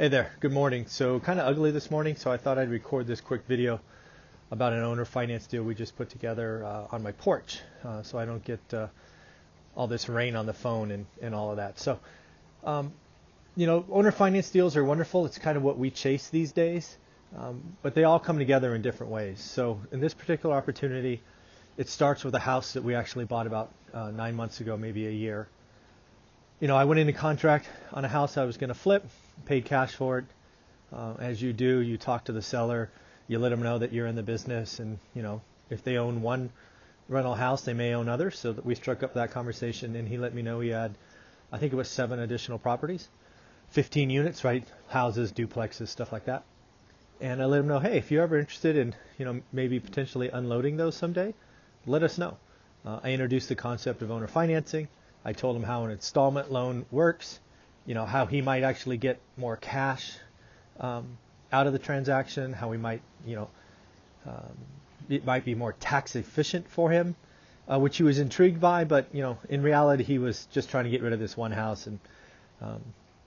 Hey there, good morning. So kind of ugly this morning, so I thought I'd record this quick video about an owner finance deal we just put together on my porch, so I don't get all this rain on the phone and all of that. So, owner finance deals are wonderful. It's kind of what we chase these days, but they all come together in different ways. So in this particular opportunity, it starts with a house that we actually bought about 9 months ago, maybe a year. I went into contract on a house I was going to flip, paid cash for it. As you do, you talk to the seller, you let them know that you're in the business, and if they own one rental house, they may own others. So that we struck up that conversation, and he let me know he had, I think it was 7 additional properties, 15 units, right? Houses, duplexes, stuff like that. And I let him know, hey, if you're ever interested in, maybe potentially unloading those someday, let us know. I introduced the concept of owner financing. I told him how an installment loan works, how he might actually get more cash out of the transaction, how we might, it might be more tax efficient for him, which he was intrigued by. But, in reality, he was just trying to get rid of this one house. And,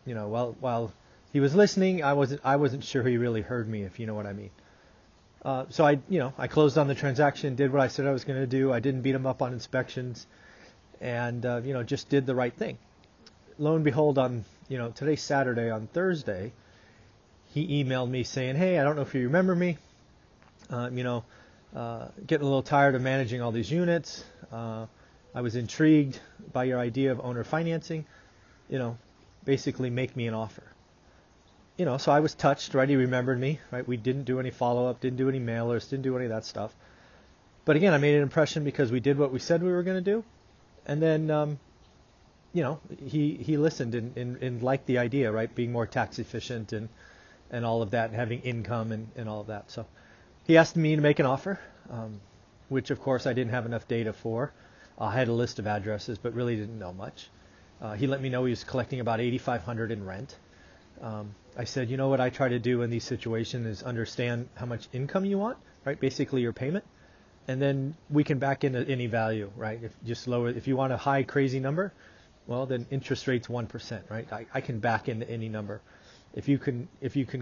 while he was listening, I wasn't sure he really heard me, if you know what I mean. So I closed on the transaction, did what I said I was going to do. I didn't beat him up on inspections. And, just did the right thing. Lo and behold, on, today's Saturday, on Thursday, he emailed me saying, hey, I don't know if you remember me, getting a little tired of managing all these units. I was intrigued by your idea of owner financing, basically make me an offer. So I was touched, right? He remembered me, right? We didn't do any follow-up, didn't do any mailers, didn't do any of that stuff. But again, I made an impression because we did what we said we were going to do. And then, he listened and liked the idea, right? Being more tax efficient and all of that, and having income and all of that. So he asked me to make an offer, which of course I didn't have enough data for. I had a list of addresses, but really didn't know much. He let me know he was collecting about $8,500 in rent. I said, what I try to do in these situations is understand how much income you want, right? Basically your payment. And then we can back into any value, right? If you want a high crazy number, well, then interest rate's 1%, right? I can back into any number. If you can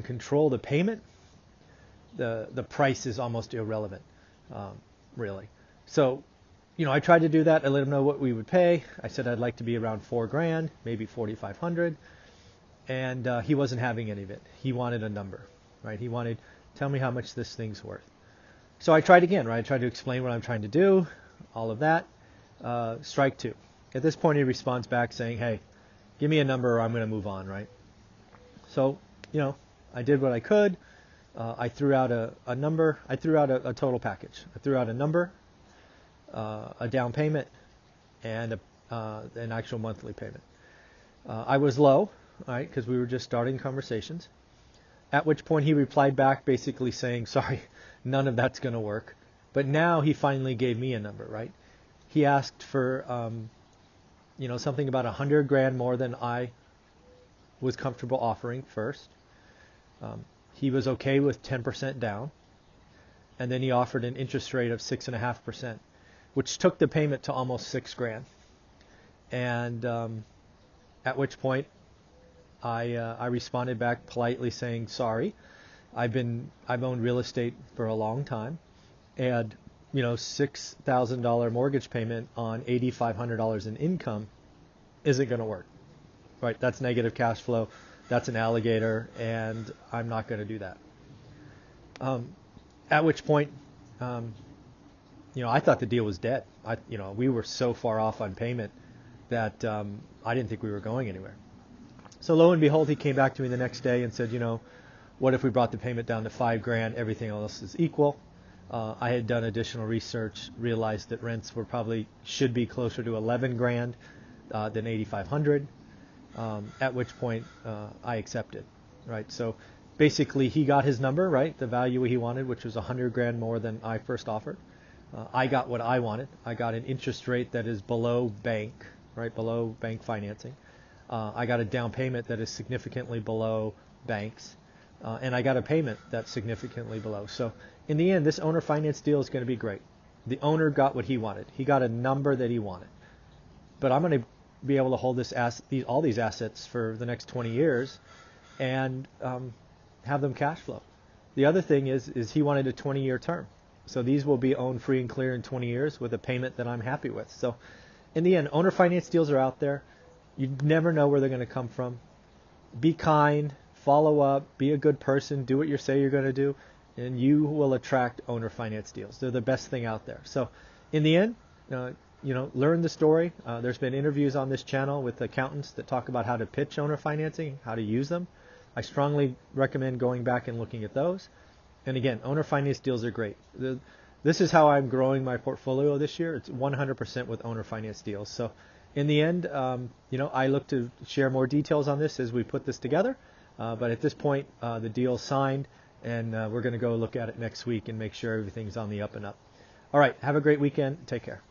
control the payment, the price is almost irrelevant, really. So, I tried to do that. I let him know what we would pay. I said I'd like to be around $4,000, maybe $4,500, and he wasn't having any of it. He wanted a number, right? He wanted, tell me how much this thing's worth. So I tried again, right? I tried to explain what I'm trying to do, all of that. Strike two. At this point, he responds back saying, hey, give me a number or I'm going to move on, right? So, I did what I could. I threw out a number. I threw out a total package. I threw out a number, a down payment, and an actual monthly payment. I was low, right, because we were just starting conversations. At which point he replied back basically saying, sorry, none of that's going to work. But now he finally gave me a number, right? He asked for, something about $100,000 more than I was comfortable offering first. He was okay with 10% down. And then he offered an interest rate of 6.5%, which took the payment to almost $6,000. And at which point I responded back politely saying, sorry, I've owned real estate for a long time, and $6,000 mortgage payment on $8,500 in income isn't going to work, right? That's negative cash flow. That's an alligator, and I'm not going to do that. At which point, I thought the deal was dead. We were so far off on payment that I didn't think we were going anywhere. So lo and behold, he came back to me the next day and said, what if we brought the payment down to $5,000? Everything else is equal. I had done additional research, realized that rents should be closer to $11,000 than $8,500. At which point I accepted, right? So basically, he got his number, right? The value he wanted, which was $100,000 more than I first offered. I got what I wanted. I got an interest rate that is below bank, right? Below bank financing. I got a down payment that is significantly below banks, and I got a payment that's significantly below. So in the end, this owner finance deal is going to be great. The owner got what he wanted. He got a number that he wanted. But I'm going to be able to hold all these assets for the next 20 years and have them cash flow. The other thing is he wanted a 20-year term. So these will be owned free and clear in 20 years with a payment that I'm happy with. So in the end, owner finance deals are out there. You never know where they're going to come from. Be kind, follow up, be a good person, do what you say you're going to do, and you will attract owner finance deals. They're the best thing out there. So in the end, learn the story. There's been interviews on this channel with accountants that talk about how to pitch owner financing, how to use them. I strongly recommend going back and looking at those. And again, owner finance deals are great. This is how I'm growing my portfolio this year. It's 100% with owner finance deals. So in the end, I look to share more details on this as we put this together. But at this point, the deal's signed, and we're going to go look at it next week and make sure everything's on the up and up. All right, have a great weekend. Take care.